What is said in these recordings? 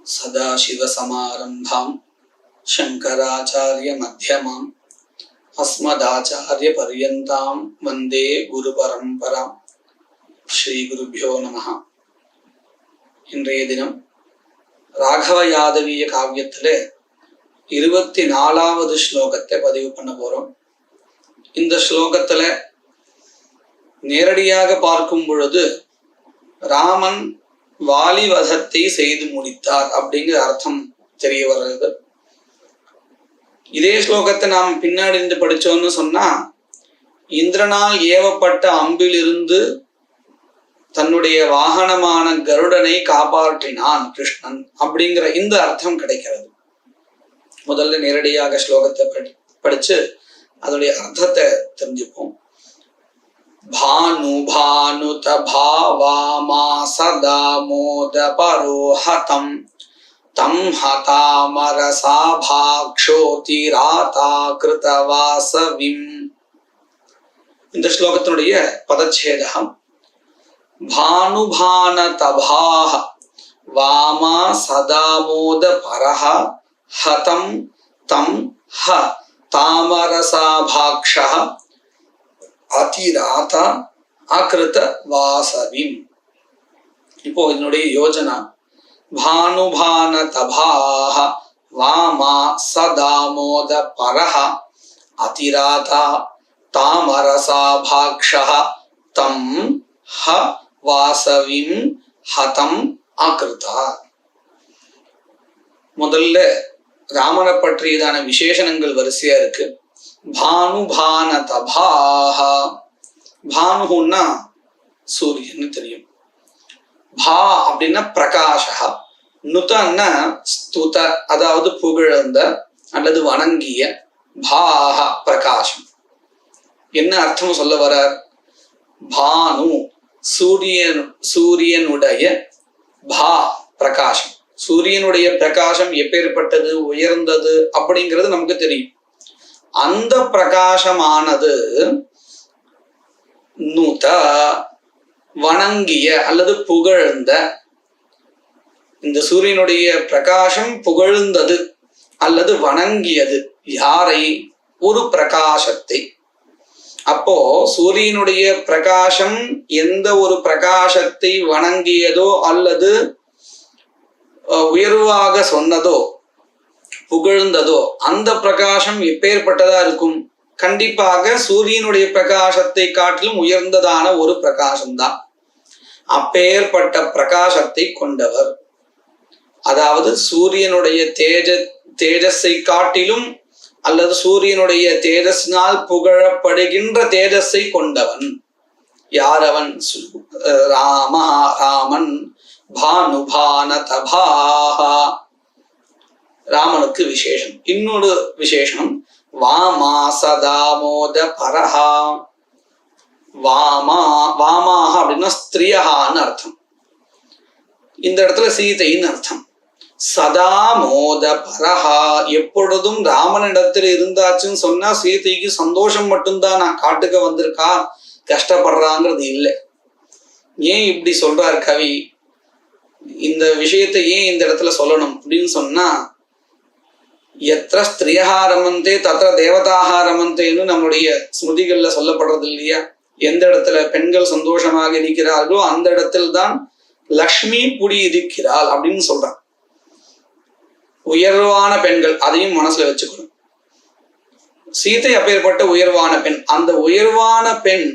सदाशिवसमारम्भां शङ्कराचार्यमध्यमाम् अस्मदाचार्यपर्यन्तां वन्दे गुरुपरम्परां. श्रीगुरुभ्यो नमः. இன்றைய தினம் ராகவ யாதவீய காவியத்தில் 24வது ஸ்லோகத்தை பதிவு பண்ண போறோம். இந்த ஸ்லோகத்தில் நேரடியாக பார்க்கும் பொழுது ராமன் வாலிவதத்தை செய்து முடித்தார் அப்படிங்கிற அர்த்தம் தெரிய வர்றது. இதே ஸ்லோகத்தை நாம் பின்னாடி இருந்து படிச்சோம்னு சொன்னா, இந்திரனால் ஏவப்பட்ட அம்பிலிருந்து தன்னுடைய வாகனமான கருடனை காப்பாற்றினான் கிருஷ்ணன் அப்படிங்கிற இந்த அர்த்தம் கிடைக்கிறது. முதல்ல நேரடியாக ஸ்லோகத்தை படிச்சு அதனுடைய அர்த்தத்தை தெரிஞ்சுப்போம். भानु भानुत भावामा सदा मोद परोहतं तं हतामरसा भाक्षोतिराता कृतवासविं. இந்த ஸ்லோகத்தினுடைய பதச்சேதகம் भानुभानतभाः वामा सदा मोद परः हतं तं ह तामरसा भाक्षः அதிராதா அகிருத வாசவிம். இப்போ இதனுடைய யோஜனா, பானுபான தபாஹ வாமா சதாமோத பரஹ அதிராதா தாமரசா பாக்ஷஹ தம் ஹ வாசவிம் ஹதம் அகிருதா. முதல்ல ராமனை பற்றியதான விசேஷணங்கள் வரிசையா இருக்கு. பானுபான தபாஹ, பானுன்னா சூரியன் தெரியும். பா அப்படின்னா பிரகாஷா, நுதன்னா ஸ்துத அதாவது புகழ்ந்த அல்லது வணங்கிய, பாஹ பிரகாசம். என்ன அர்த்தம் சொல்ல வர? பானு சூரியனுடைய, பா பிரகாசம். சூரியனுடைய பிரகாசம் எப்பேற்பட்டது, உயர்ந்தது அப்படிங்கிறது நமக்கு தெரியும். அந்த பிரகாசமானது நுத வணங்கிய அல்லது புகழ்ந்த, இந்த சூரியனுடைய பிரகாசம் புகழ்ந்தது அல்லது வணங்கியது யாரை? ஒரு பிரகாசத்தை. அப்போ சூரியனுடைய பிரகாசம் எந்த ஒரு பிரகாசத்தை வணங்கியதோ அல்லது உயர்வாக சொன்னதோ புகழ்ந்ததோ அந்த பிரகாசம் எப்பேற்பட்டதா இருக்கும்? கண்டிப்பாக சூரியனுடைய பிரகாசத்தை காட்டிலும் உயர்ந்ததான ஒரு பிரகாசம்தான். அப்பேற்பட்ட பிரகாசத்தை கொண்டவர், அதாவது சூரியனுடைய தேஜஸை காட்டிலும் அல்லது சூரியனுடைய தேஜஸினால் புகழப்படுகின்ற தேஜஸை கொண்டவன் யாரவன்? ராமன். பானுபான தபாஹா, ராமனுக்கு விசேஷம். இன்னொரு விசேஷம் வாமா சதாமோத பரஹா. வாமாக அப்படின்னா ஸ்திரியஹான்னு அர்த்தம். இந்த இடத்துல சீதைன்னு அர்த்தம். சதாமோத பரஹா, எப்பொழுதும் ராமனிடத்தில் இருந்தாச்சுன்னு சொன்னா சீதைக்கு சந்தோஷம் மட்டும்தான். நான் காட்டுக்கு வந்திருக்கா கஷ்டப்படுறாங்கிறது இல்லை. ஏன் இப்படி சொல்றார் கவி? இந்த விஷயத்தை ஏன் இந்த இடத்துல சொல்லணும் அப்படின்னு சொன்னா, எத்திர ஸ்திரியா ரமந்தே தத்திர தேவதாக ரமந்தேன்னு நம்முடைய ஸ்மிருதிகள்ல சொல்லப்படுறது இல்லையா? எந்த இடத்துல பெண்கள் சந்தோஷமாக இருக்கிறார்களோ அந்த இடத்தில் தான் லக்ஷ்மி குடி இருக்கிறாள் அப்படின்னு சொல்றான். உயர்வான பெண்கள், அதையும் மனசுல வச்சுக்கணும். சீதை அப்பேற்பட்ட உயர்வான பெண். அந்த உயர்வான பெண்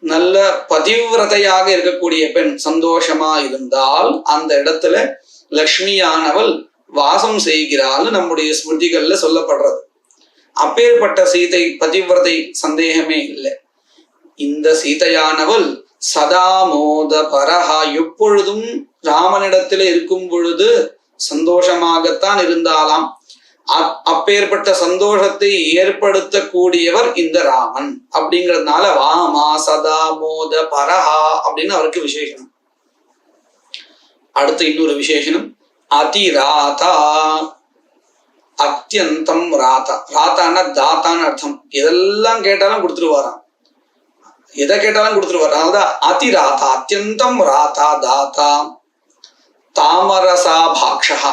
நல்ல பதிவிரதையாக இருக்கக்கூடிய பெண் சந்தோஷமா இருந்தால் அந்த இடத்துல லக்ஷ்மியானவள் வாசம் செய்கிறாள் நம்முடைய ஸ்மிருதிகள்ல சொல்லப்படுறது. அப்பேற்பட்ட சீதை பதிவிரதை, சந்தேகமே இல்லை. இந்த சீதையானவள் சதாமோத பரஹா, எப்பொழுதும் ராமனிடத்துல இருக்கும் பொழுது சந்தோஷமாகத்தான் இருந்தாலாம். அப்பேற்பட்ட சந்தோஷத்தை ஏற்படுத்தக்கூடியவர் இந்த ராமன் அப்படிங்கிறதுனால வாமா சதாமோத பரஹா அப்படின்னு அவருக்கு விசேஷனம். அடுத்து இன்னொரு விசேஷனம் அதிராதா, அத்தியந்தம் ராதா. ராதான்னா தாத்தான்னு அர்த்தம். எதெல்லாம் கேட்டாலும் கொடுத்துருவாராம். எதை கேட்டாலும் கொடுத்துருவார். அதனால்தான் அதிராதா, அத்தியந்தம் ராதா தாத்தா. தாமரசா பாக்ஷா,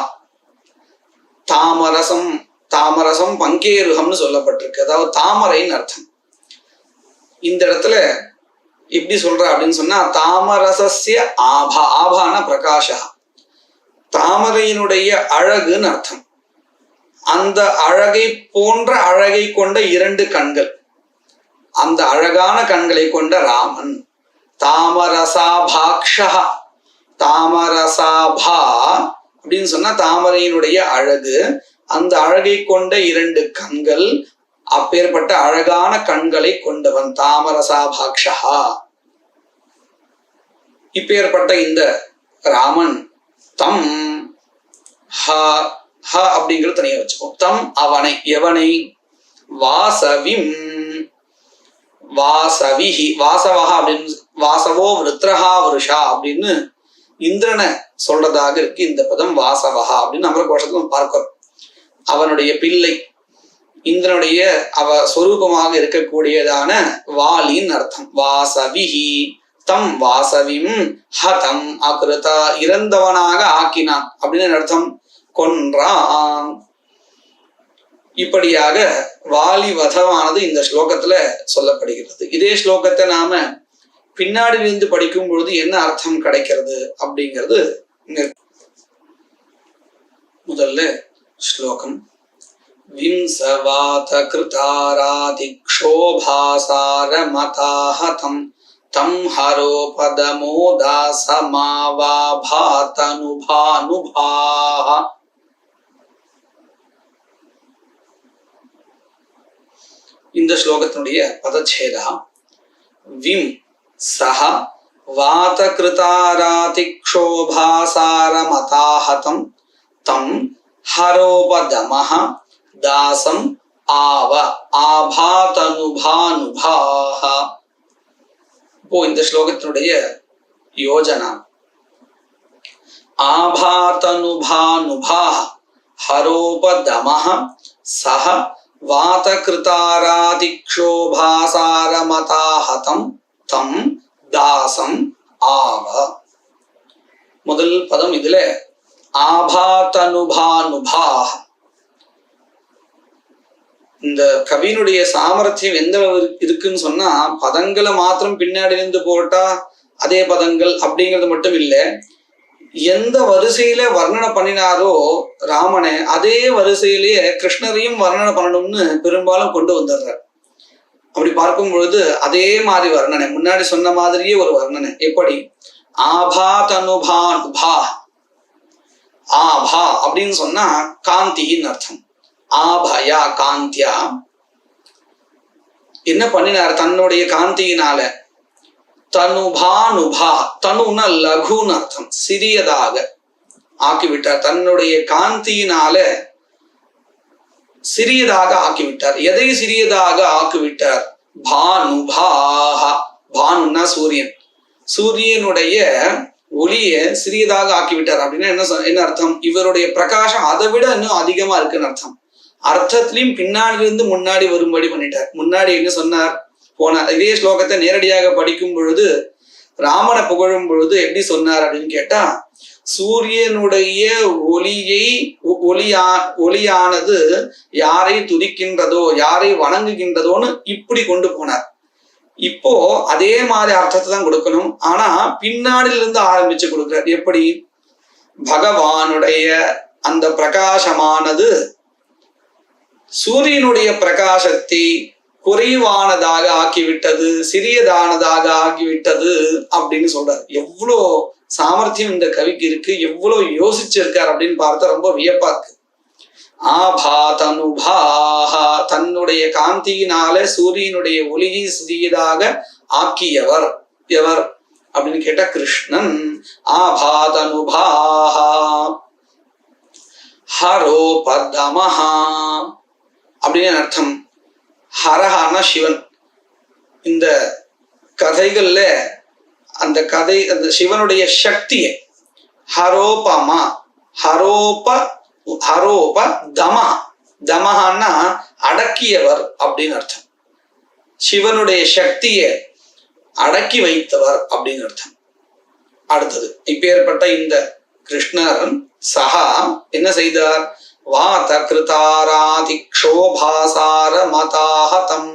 தாமரசம், தாமரசம் பங்கேருகம்னு சொல்லப்பட்டிருக்கு. அதாவது தாமரைன்னு அர்த்தம். இந்த இடத்துல எப்படி சொல்ற அப்படின்னு சொன்னா, தாமரசஸ்ய ஆபா, ஆபான பிரகாஷா, தாமரையினுடைய அழகுன்னு அர்த்தம். அந்த அழகை போன்ற அழகை கொண்ட 2 கண்கள், அந்த அழகான கண்களை கொண்ட ராமன். தாமரசாபாக்ஷா, தாமரசாபா அப்படின்னு சொன்னா தாமரையினுடைய அழகு, அந்த அழகை கொண்ட 2 கண்கள், அப்பேற்பட்ட அழகான கண்களை கொண்டவன் தாமரசாபாக்ஷா. இப்பேற்பட்ட இந்த ராமன் தம் ஹ அப்படிங்கிறது தனியா வச்சுப்போம். தம் அவனை, எவனை, வாசவிம், வாசவிஹி, வாசவஹா அப்படின்னு, வாசவோ விருத்ரஹா வருஷா அப்படின்னு இந்திரனை சொல்றதாக இருக்கு இந்த பதம் வாசவஹா அப்படின்னு அமரகோஷத்துல பார்க்கிறோம். அவனுடைய பிள்ளை, இந்திரனுடைய ஸ்வரூபமாக இருக்கக்கூடியதான வாலின்னு அர்த்தம். வாசவிஹி தம் வாசவிம் ஹதம் அகிருதா, இறந்தவனாக ஆக்கினான் அப்படின்னு அர்த்தம், கொன்றான். இப்படியாக வாலி வதமானது இந்த ஸ்லோகத்துல சொல்லப்படுகிறது. இதே ஸ்லோகத்தை நாம பின்னாடி இருந்து படிக்கும் பொழுது என்ன அர்த்தம் கிடைக்கிறது அப்படிங்கிறது முதல்ல ஸ்லோகம். விம்சவாத கிருதாராதிக்ஷோபாசார மதாஹதம் தம் ஹரோபதமோதாசமாவாபாதனுபானுபாஹ. இந்த ஸ்லோகத்தினுடைய பதச்சேதா விம் சஹ வாதகிருதாராதிக்ஷோபாசாரமதாஹதம் தம் ஹரோபதமஹ தாசம் ஆவ ஆபாதனுபானுபாஹ. இப்போ இந்த ஸ்லோகத்தினுடைய யோஜனா, ஆபாதனுபானுபாஹ ஹரோபதமஹ சஹ வாதகிருதாராதிக்ஷோபாசாரமதாஹதம் தம் தாசம் ஆவ. முதல் பதம் இதுல ஆபாதனுபானுபாஹ. இந்த கவியினுடைய சாமர்த்தியம் எந்த இருக்குன்னு சொன்னா, பதங்களை மாத்திரம் பின்னாடி இருந்து போட்டா அதே பதங்கள் அப்படிங்கிறது மட்டும் இல்லை, எந்த வரிசையில வர்ணனை பண்ணினாரோ ராமனை, அதே வரிசையிலேயே கிருஷ்ணரையும் வர்ணனை பண்ணணும்னு பெரும்பாலும் கொண்டு வந்துடுறார். அப்படி பார்க்கும் பொழுது அதே மாதிரி வர்ணனை, முன்னாடி சொன்ன மாதிரியே ஒரு வர்ணனை. எப்படி? ஆபாதனுபானுபா, ஆபா அப்படின்னு சொன்னா காந்தின்னு அர்த்தம். ஆபயா காந்தியா, என்ன பண்ணினார் தன்னுடைய காந்தியினால? தனுபானுபா, தனுனா லகுன்னு அர்த்தம், சிறியதாக ஆக்கிவிட்டார். தன்னுடைய காந்தியினால சிறியதாக ஆக்கிவிட்டார். எதை சிறியதாக ஆக்கிவிட்டார்? பானுபாஹ, பானுன்னா சூரியன், சூரியனுடைய ஒளிய சிறியதாக ஆக்கிவிட்டார். அப்படின்னா என்ன அர்த்தம்? இவருடைய பிரகாசம் அதை விட இன்னும் அதிகமா இருக்குன்னு அர்த்தம். அர்த்தத்திலையும் பின்னாடி இருந்து முன்னாடி வரும்படி பண்ணிட்டார். முன்னாடி என்ன சொன்னார்? போன இதே ஸ்லோகத்தை நேரடியாக படிக்கும் பொழுது ராமனை புகழும் பொழுது எப்படி சொன்னார் அப்படின்னு கேட்டா, சூரியனுடைய ஒளியானது யாரை துதிக்கின்றதோ, யாரை வணங்குகின்றதோன்னு இப்படி கொண்டு போனார். இப்போ அதே மாதிரி அர்த்தத்தை தான் கொடுக்கணும், ஆனா பின்னாடில இருந்து ஆரம்பிச்சு கொடுக்கிறார். எப்படி? பகவானுடைய அந்த பிரகாசமானது சூரியனுடைய பிரகாசத்தை குறைவானதாக ஆக்கிவிட்டது, சிறியதானதாக ஆக்கிவிட்டது அப்படின்னு சொல்றார். எவ்வளோ சாமர்த்தியம் இந்த கவிக்கு இருக்கு, எவ்வளவு யோசிச்சிருக்கார் அப்படின்னு பார்த்தா ரொம்ப வியப்பா இருக்கு. ஆபாதனுபாஹ, தன்னுடைய காந்தியினால சூரியனுடைய ஒளியை சிறியதாக ஆக்கியவர் எவர் அப்படின்னு கேட்டா கிருஷ்ணன். ஆபாதனுபாஹ ஹரோபதமஹா அப்படின்னு அர்த்தம். ஹரஹானா சிவன். இந்த கதைகள்ல அந்த கதை, அந்த சிவனுடைய சக்தியை ஹரோபமா, ஹரோப தமஹ, தமஹான்னா அடக்கியவர் அப்படின்னு அர்த்தம். சிவனுடைய சக்தியை அடக்கி வைத்தவர் அப்படின்னு அர்த்தம். அடுத்தது, இப்பேற்பட்ட இந்த கிருஷ்ணர் சஹா என்ன செய்தார்? வாத கிருதாராதிக்ஷோபாசார மதாஹதம்.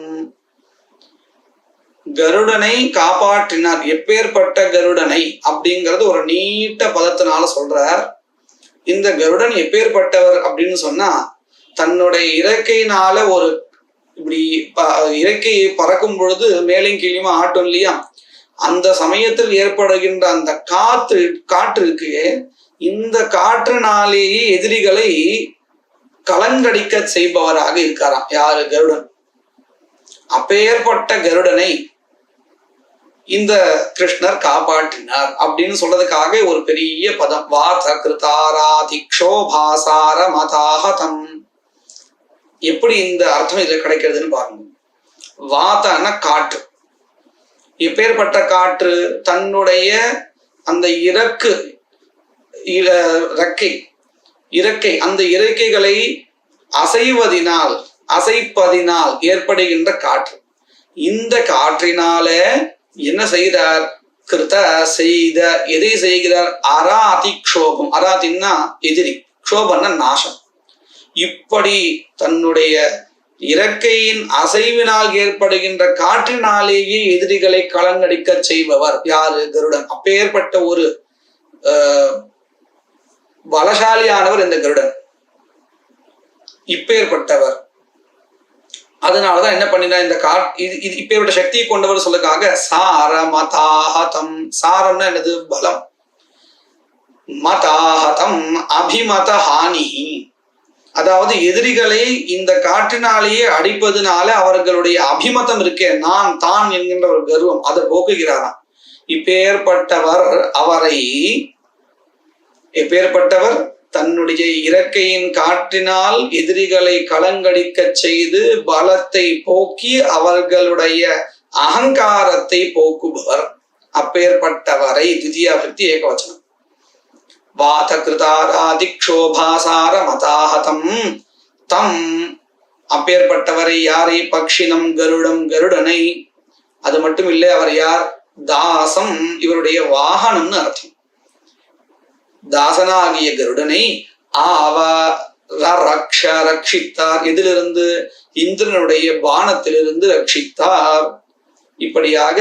கருடனை காப்பாற்றினார். எப்பேற்பட்ட கருடனை அப்படிங்கிறது ஒரு நீட்ட பதத்தினால சொல்றார். இந்த கருடன் எப்பேற்பட்டவர் அப்படின்னு சொன்னா, தன்னுடைய இறக்கையினால ஒரு இப்படி இறக்கையை பறக்கும் பொழுது மேலையும் கீழியுமா ஆட்டும் இல்லையா, அந்த சமயத்தில் ஏற்படுகின்ற அந்த காற்று இருக்கு, இந்த காற்றினாலேயே எதிரிகளை கலங்கடிக்க செய்பவராக இருக்காராம். யாரு? கருடன். அப்பேற்பட்ட கருடனை இந்த கிருஷ்ணர் காப்பாற்றினார் அப்படின்னு சொல்றதுக்காக ஒரு பெரிய பதம். வாத கிருதாராதிக்ஷோபாசார மதாஹதம். எப்படி இந்த அர்த்தம் இதுல கிடைக்கிறதுன்னு பாருங்க. வாதன காற்று. எப்பேற்பட்ட காற்று? தன்னுடைய அந்த இறக்கை அந்த இறக்கைகளை அசைப்பதினால் ஏற்படுகின்ற காற்று. இந்த காற்றினால என்ன செய்கிறார்? கிருத செய்த. எதை செய்கிறார்? அராதி க்ஷோபம். அராதின்னா எதிரி, க்ஷோபன்னா நாசம். இப்படி தன்னுடைய இறக்கையின் அசைவினால் ஏற்படுகின்ற காற்றினாலேயே எதிரிகளை கலங்கடிக்க செய்பவர் யாரு? கருடன். அப்பேற்பட்ட ஒரு பலசாலியானவர் இந்த கருடன். இப்பேற்பட்டவர். அதனாலதான் என்ன பண்ணினா, இந்த இது இப்பேற்பட்ட சக்தியை கொண்டவர் சொல்லுக்காக சார மதாஹதம். சாரம்னா என்னது? பலம். மதாஹதம் அபிமத ஹானி. அதாவது எதிரிகளை இந்த காற்றினாலேயே அடிப்பதுனால அவர்களுடைய அபிமதம் இருக்கே, நான் தான் என்கின்ற ஒரு கர்வம், அதை போக்குகிறாராம். எப்பேற்பட்டவர் தன்னுடைய இறக்கையின் காற்றினால் எதிரிகளை கலங்கடிக்க செய்து பலத்தை போக்கி அவர்களுடைய அகங்காரத்தை போக்குபவர். அப்பேற்பட்டவரை திதியா பக்தி ஏகவச்சனம். வாத கிருதாராதிக்ஷோபாசார மதாஹதம் தம். அப்பேற்பட்டவரை யாரை? பக்ஷினம் கருடம், கருடனை. அது மட்டும் இல்லை, அவர் யார்? தாசம், இவருடைய வாகனம்னு அர்த்தம். தாசனாகிய கருடனை ரட்சித்தார். எதிலிருந்து? இந்திரனுடைய பானத்திலிருந்து ரட்சித்தார். இப்படியாக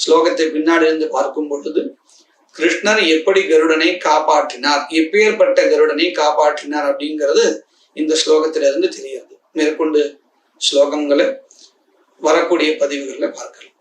ஸ்லோகத்தை பின்னாடி இருந்து பார்க்கும் பொழுது கிருஷ்ணர் எப்படி கருடனை காப்பாற்றினார், எப்பேற்பட்ட கருடனை காப்பாற்றினார் அப்படிங்கிறது இந்த ஸ்லோகத்திலிருந்து தெரியாது. மேற்கொண்டு ஸ்லோகங்களை வரக்கூடிய பதிவுகளில் பார்க்கலாம்.